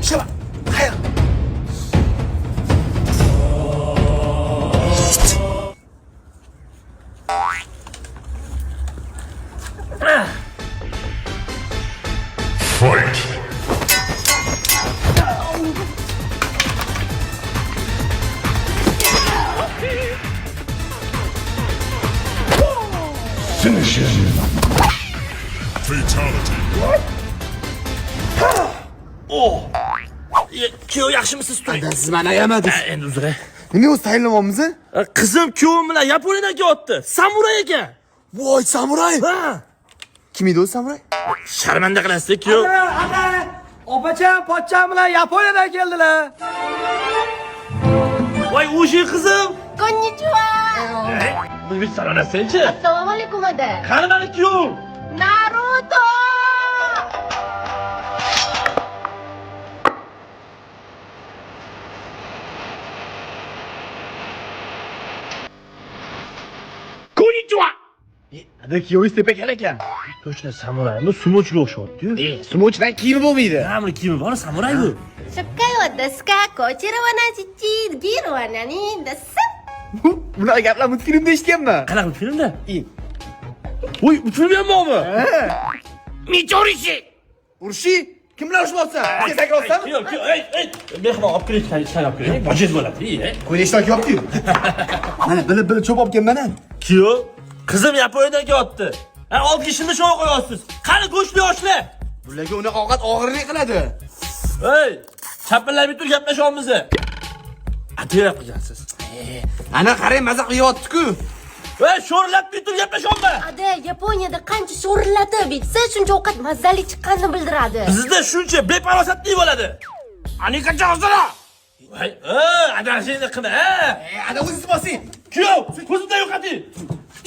Shaba. Hayır. Fight! Finish him! Fatality! Oh. Kuyov yaxshimisiz turing? Siz meni ayamadingiz. Endi uzr. Nima o'zi tayinlamoqmiz? Qizim kuyovim bilan Yaponiyadan kelyapti. Samuray ekan. Voy, samuray. Ha. Kim edi o'zi samuray? Sharmanda qilasiz kuyov. Ana, opacham, pochcham bilan Yaponiyadan keldilar. Voy, o'sha qizim. Konnichiwa. Bir salonasizchi? Assalomu alaykum ada. Qani mani kuyov? Naruto. Konnichiwa. Ada kuyovingiz tepa ekan. Точно samuraymi? Sumochiga o'xshayapti-yu. Sumochidan kiyimi bo'lmaydi. Nima kiyimi bor, samuray bu. Shukkayo deska, kochira wana chichi, gir wana ni dasa. Bunaqa gaplar multfilmda eshitganman. Qanaqa filmda? Voy, bu film ham bormi? Michorishi. Urushi? Kim bilan urushmoqchi? Sen sakrosami? Kuyov, ey, mehmon olib kelib shaylab qo'ying. Bojiz bo'ladi, Qo'yni eshitib yopdi-yu. Mana bilib cho'p olib kelman. Kuyov, qizim Yaponiyadan kelyapti. Olti kishini sho'y qo'yasiz. Qani go'shtli yoshlar. Bularga uni ovqat og'irlik qiladi. Ey, chapinlar bitur gaplashamiz. Atayap qilyapsiz. Ana qarang, maza qilyapti-ku. Ey, sho'rlab bitur gaplashamiz. Ada, Yaponiyada qancha sho'rlatib bitsa, shuncha ovqat mazali chiqqanini bildiradi. Bizda shuncha beparosatli bo'ladi. Ani qancha hozira? Voy, adashingni qilma, Ana o'zingiz bosing. Kuyov, ko'zimdan yo'qoting.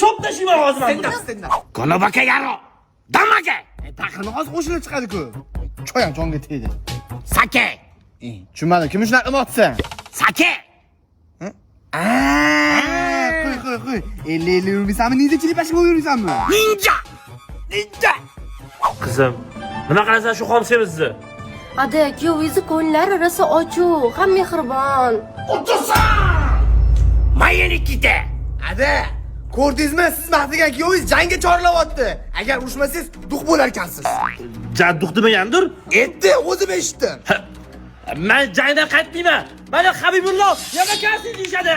Chop tashiyman hozir men. Sendan. Konobaka yaro. Damaka. Taqirni hozir qo'shilib chiqadi-ku. Choy ham jonga tegdi. Sake. Tushunmadim. Kim shunaqa qilmoqchisan? Sake. Qo'y. 50 yurmaysanmi? Ninja chilipashib yurmaysanmi? Ninja. Qizim, nima qilasan shu xomsemiz sizni? Ada, kuyovingiz ko'nglari rosa ochiq, ham mehribon. Mayenikite. Ada, ko'rdingizmi? Siz maqtagan kuyovingiz jangga chorlayapti. Agar urushmasangiz duq bo'lar ekansiz. Jadduq demagandir? Endi o'zim eshitdim. Men jangdan qaytmayman. Mana Habibulloh yamakasi deyshadi.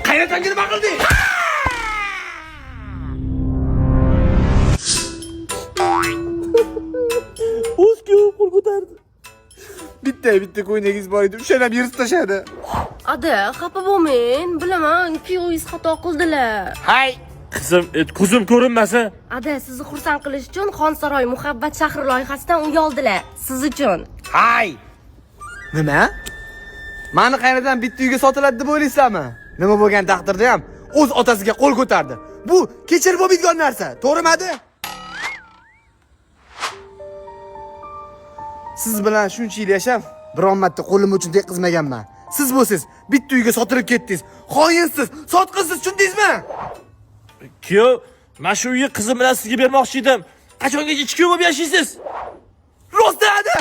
Qayerdan nima qildi? O'z kuyov qo'l ko'tardi. Bitta ko'ynagingiz bor edi. O'shanam yirtib tashladi. Ada, xafa bo'lmang. Bilaman, kuyovingiz xato qildilar. Hay, qizim, ko'zim ko'rinmasa. Ada, sizni xursand qilish uchun Xonsaroy muhabbat shahri loyihasidan uy oldilar. Siz uchun. Hay. Nima? Mani qayerdan bitta uyga sotiladi deb o'ylaysizmi? Nima bo'lgan taqdirda ham o'z otasiga qo'l ko'tardi. Bu kechirib bo'lmaydigan narsa, to'g'rimi? Siz bilan shuncha yil yashab, biron marta qo'lim uchun teqizmaganman. Siz bo'lsiz, bitta uyga sotilib ketdingiz. Xoinsiz, sotqinsiz, tushundingizmi? Kuyov, men shu uyni qizim bilan sizga bermoqchi edim. Qachongacha ichki bo'lib yashaysiz? Rostadi.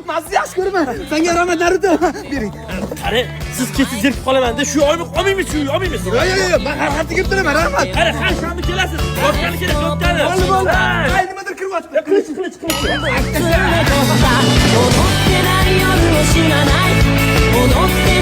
Men sizni yaxshi ko'raman. Senga rahmat Naruto. Bering. Qani, siz ketib zerikib qolaman-da, shu oyni olmaymiz, shu uyni olmaymiz. Yo'q, men har hafta kelib turaman, rahmat. Qani, har shanba kelasiz. Yo'qani kerak, yo'qani. Bo'ldi. Hay, nimadir kiryapti. Qilich. 戻ってない夜を知らない戻って